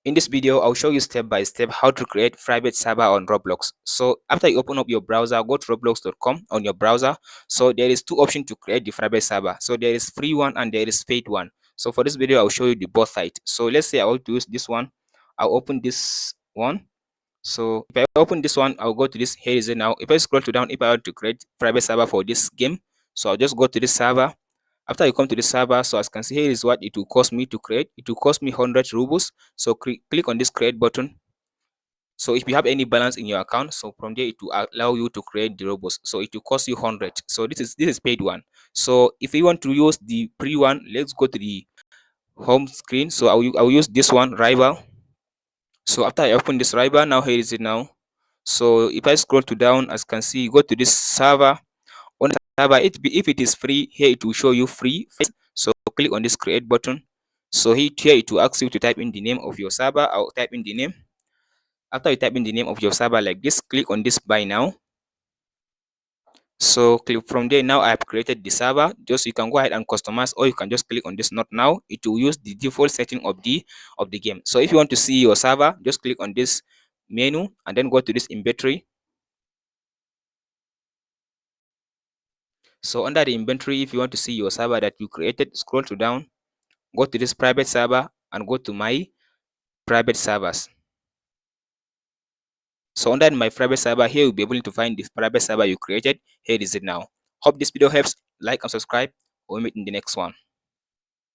In this video, I'll show you step by step how to create private server on Roblox. So after you open up your browser, go to roblox.com on your browser. So there is two options to create the private server. So there is free one and there is paid one. So for this video, I'll show you the both sides. So let's say I want to use this one. I'll open this one. So if I open this one, I'll go to this. Here is it now. If I scroll to down, if I want to create private server for this game, so I'll just go to this server. After you come to the server, so as you can see, here is what it will cost me to create. It will cost me 100 rubles. So click on this create button. So if you have any balance in your account, so from there it will allow you to create the robots. So it will cost you 100. So this is paid one. So if you want to use the free one, let's go to the home screen. So I will use this one, rival. So after I open this rival, now here is it now. So if I scroll to down, as you can see, go to this server. On the server, if it is free, here it will show you free. So click on this create button. So here it will ask you to type in the name of your server. I'll type in the name. After you type in the name of your server like this, click on this buy now. So click from there. Now I have created the server. Just you can go ahead and customize, or you can just click on this not now. It will use the default setting of the game. So if you want to see your server, just click on this menu and then go to this inventory. So under the inventory, if you want to see your server that you created, scroll to down, go to this private server and go to my private servers. So under my private server, here you'll be able to find the private server you created. Here is it now. Hope this video helps. Like and subscribe. We'll meet in the next one.